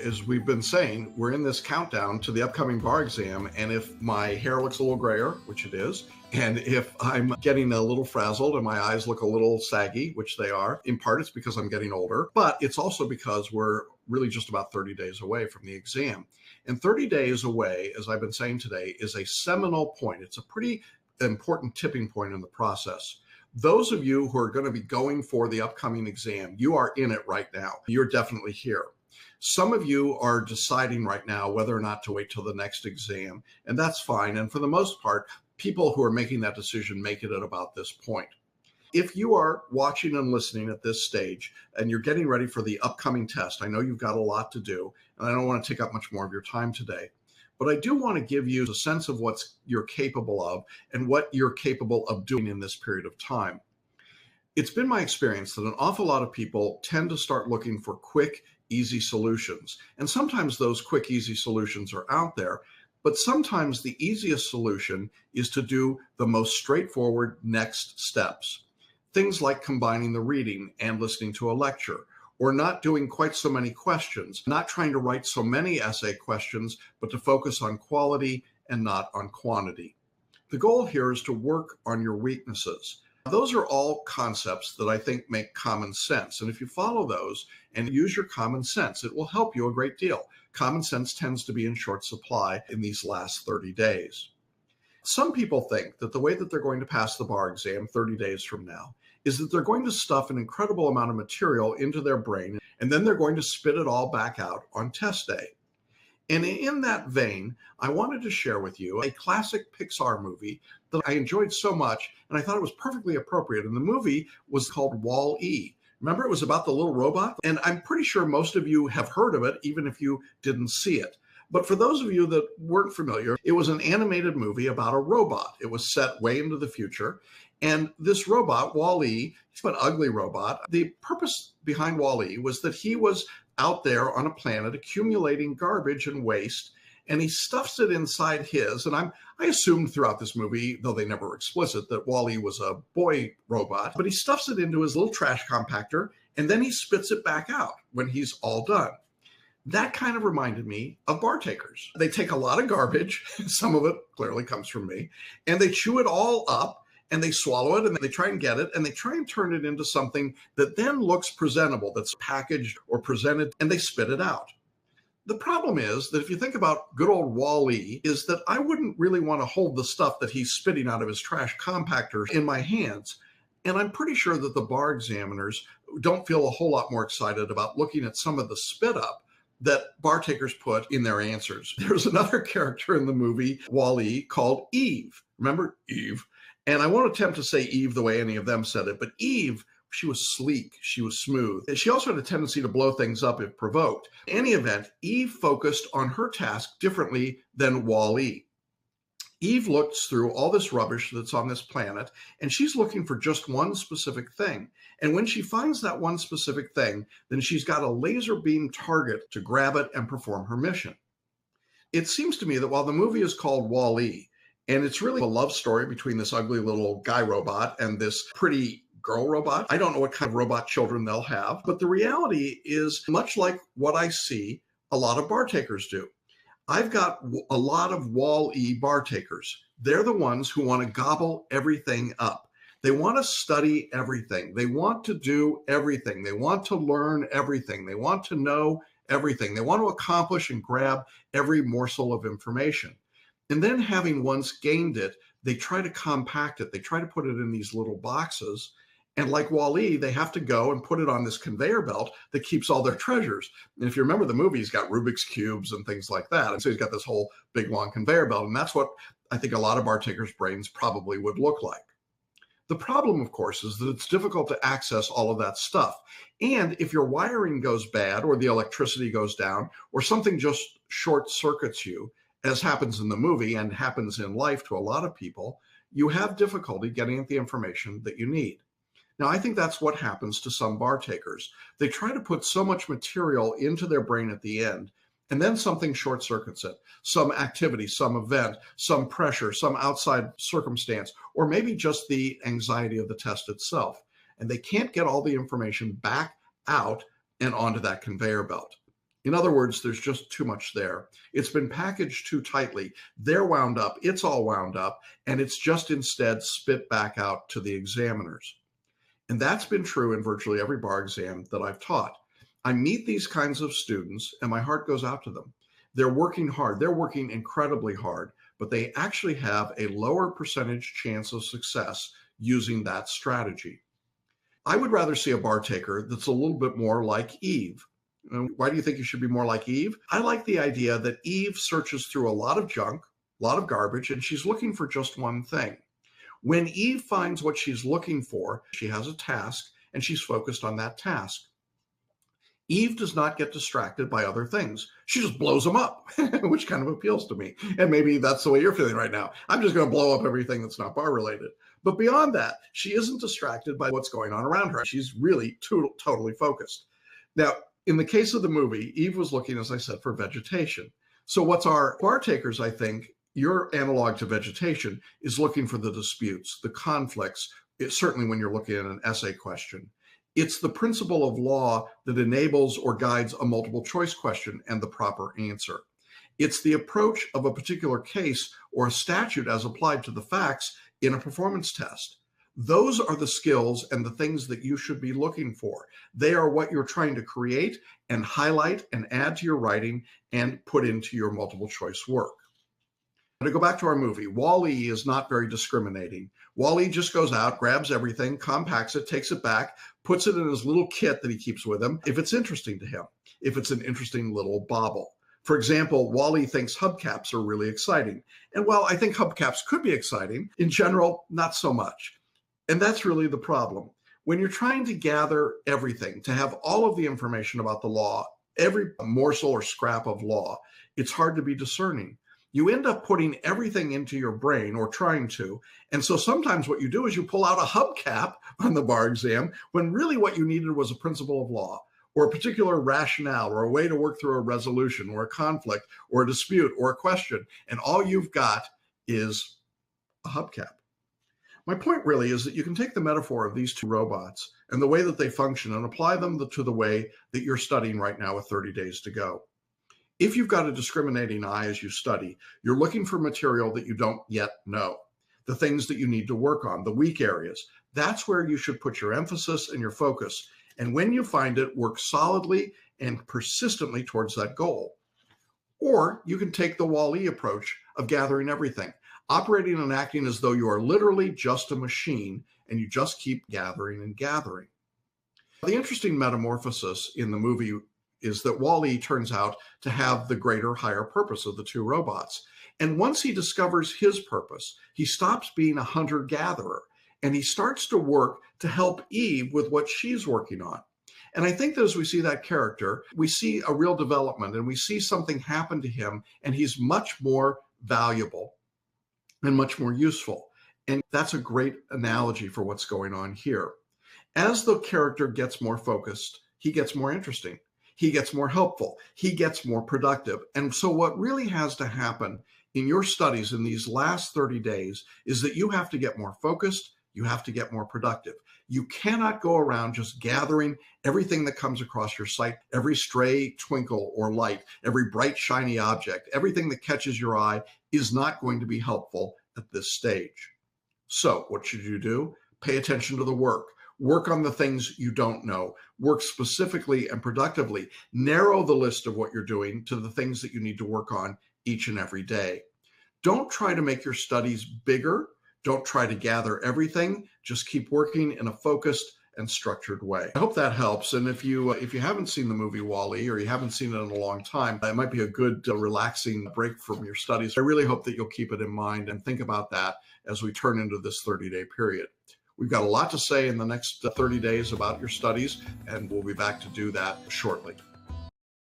as we've been saying, we're in this countdown to the upcoming bar exam. And if my hair looks a little grayer, which it is, and if I'm getting a little frazzled and my eyes look a little saggy, which they are, in part it's because I'm getting older, but it's also because we're really just about 30 days away from the exam. And 30 days away, as I've been saying today, is a seminal point. It's a pretty important tipping point in the process. Those of you who are going to be going for the upcoming exam, you are in it right now. You're definitely here. Some of you are deciding right now whether or not to wait till the next exam, and that's fine. And for the most part, people who are making that decision make it at about this point. If you are watching and listening at this stage and you're getting ready for the upcoming test, I know you've got a lot to do, and I don't want to take up much more of your time today. But I do want to give you a sense of what you're capable of and what you're capable of doing in this period of time. It's been my experience that an awful lot of people tend to start looking for quick, easy solutions. And sometimes those quick, easy solutions are out there, but sometimes the easiest solution is to do the most straightforward next steps. Things like combining the reading and listening to a lecture, or not doing quite so many questions, not trying to write so many essay questions, but to focus on quality and not on quantity. The goal here is to work on your weaknesses. Those are all concepts that I think make common sense. And if you follow those and use your common sense, it will help you a great deal. Common sense tends to be in short supply in these last 30 days. Some people think that the way that they're going to pass the bar exam 30 days from now is that they're going to stuff an incredible amount of material into their brain, and then they're going to spit it all back out on test day. And in that vein, I wanted to share with you a classic Pixar movie that I enjoyed so much, and I thought it was perfectly appropriate. And the movie was called Wall-E. Remember, it was about the little robot? And I'm pretty sure most of you have heard of it, even if you didn't see it. But for those of you that weren't familiar, it was an animated movie about a robot. It was set way into the future. And this robot, Wall-E, he's an ugly robot. The purpose behind Wall-E was that he was out there on a planet accumulating garbage and waste, and he stuffs it inside his. And I assumed throughout this movie, though they never were explicit, that Wall-E was a boy robot, but he stuffs it into his little trash compactor, and then he spits it back out when he's all done. That kind of reminded me of bar takers. They take a lot of garbage, some of it clearly comes from me, and they chew it all up, and they swallow it, and they try and get it, and they try and turn it into something that then looks presentable, that's packaged or presented, and they spit it out. The problem is that if you think about good old Wall-E, is that I wouldn't really want to hold the stuff that he's spitting out of his trash compactor in my hands. And I'm pretty sure that the bar examiners don't feel a whole lot more excited about looking at some of the spit up that bar takers put in their answers. There's another character in the movie Wall-E called Eve. Remember Eve? And I won't attempt to say Eve the way any of them said it, but Eve, she was sleek, she was smooth. And she also had a tendency to blow things up if provoked. In any event, Eve focused on her task differently than Wall-E. Eve looks through all this rubbish that's on this planet, and she's looking for just one specific thing. And when she finds that one specific thing, then she's got a laser beam target to grab it and perform her mission. It seems to me that while the movie is called Wall-E, and it's really a love story between this ugly little guy robot and this pretty girl robot. I don't know what kind of robot children they'll have, but the reality is much like what I see a lot of bar takers do. I've got a lot of Wall-E bar takers. They're the ones who want to gobble everything up. They want to study everything. They want to do everything. They want to learn everything. They want to know everything. They want to accomplish and grab every morsel of information. And then having once gained it, they try to compact it. They try to put it in these little boxes. And like Wall-E, they have to go and put it on this conveyor belt that keeps all their treasures. And if you remember the movie, he's got Rubik's Cubes and things like that. And so he's got this whole big, long conveyor belt. And that's what I think a lot of bar takers' brains probably would look like. The problem, of course, is that it's difficult to access all of that stuff. And if your wiring goes bad or the electricity goes down or something just short circuits you, as happens in the movie and happens in life to a lot of people, you have difficulty getting at the information that you need. Now, I think that's what happens to some bar takers. They try to put so much material into their brain at the end, and then something short circuits it. Some activity, some event, some pressure, some outside circumstance, or maybe just the anxiety of the test itself. And they can't get all the information back out and onto that conveyor belt. In other words, there's just too much there. It's been packaged too tightly. They're wound up, it's all wound up, and it's just instead spit back out to the examiners. And that's been true in virtually every bar exam that I've taught. I meet these kinds of students and my heart goes out to them. They're working hard, they're working incredibly hard, but they actually have a lower percentage chance of success using that strategy. I would rather see a bar taker that's a little bit more like Eve. Why do you think you should be more like Eve? I like the idea that Eve searches through a lot of junk, a lot of garbage, and she's looking for just one thing. When Eve finds what she's looking for, she has a task and she's focused on that task. Eve does not get distracted by other things. She just blows them up, which kind of appeals to me. And maybe that's the way you're feeling right now. I'm just going to blow up everything that's not bar related. But beyond that, she isn't distracted by what's going on around her. She's really totally focused. Now, in the case of the movie, Eve was looking, as I said, for vegetation. So what's our bar takers, I think, your analog to vegetation is looking for the disputes, the conflicts, certainly when you're looking at an essay question. It's the principle of law that enables or guides a multiple choice question and the proper answer. It's the approach of a particular case or a statute as applied to the facts in a performance test. Those are the skills and the things that you should be looking for. They are what you're trying to create and highlight and add to your writing and put into your multiple choice work. To go back to our movie, Wall-E is not very discriminating. Wall-E just goes out, grabs everything, compacts it, takes it back, puts it in his little kit that he keeps with him, if it's interesting to him, if it's an interesting little bauble. For example, Wall-E thinks hubcaps are really exciting. And while I think hubcaps could be exciting, in general, not so much. And that's really the problem. When you're trying to gather everything, to have all of the information about the law, every morsel or scrap of law, it's hard to be discerning. You end up putting everything into your brain, or trying to. And so sometimes what you do is you pull out a hubcap on the bar exam when really what you needed was a principle of law, or a particular rationale, or a way to work through a resolution, or a conflict, or a dispute, or a question. And all you've got is a hubcap. My point really is that you can take the metaphor of these two robots and the way that they function and apply them to the way that you're studying right now with 30 days to go. If you've got a discriminating eye as you study, you're looking for material that you don't yet know, the things that you need to work on, the weak areas. That's where you should put your emphasis and your focus. And when you find it, work solidly and persistently towards that goal. Or you can take the Wall-E approach of gathering everything, operating and acting as though you are literally just a machine and you just keep gathering and gathering. The interesting metamorphosis in the movie is that Wall-E turns out to have the greater, higher purpose of the two robots. And once he discovers his purpose, he stops being a hunter-gatherer and he starts to work to help Eve with what she's working on. And I think that as we see that character, we see a real development and we see something happen to him, and he's much more valuable and much more useful. And that's a great analogy for what's going on here. As the character gets more focused, he gets more interesting. He gets more helpful. He gets more productive. And so what really has to happen in your studies in these last 30 days is that you have to get more focused. You have to get more productive. You cannot go around just gathering everything that comes across your sight, every stray twinkle or light, every bright, shiny object, everything that catches your eye is not going to be helpful at this stage. So what should you do? Pay attention to the work. Work on the things you don't know. Work specifically and productively. Narrow the list of what you're doing to the things that you need to work on each and every day. Don't try to make your studies bigger. Don't try to gather everything. Just keep working in a focused and structured way. I hope that helps. And if you haven't seen the movie Wall-E, or you haven't seen it in a long time, it might be a good relaxing break from your studies. I really hope that you'll keep it in mind and think about that as we turn into this 30-day period. We've got a lot to say in the next 30 days about your studies, and we'll be back to do that shortly.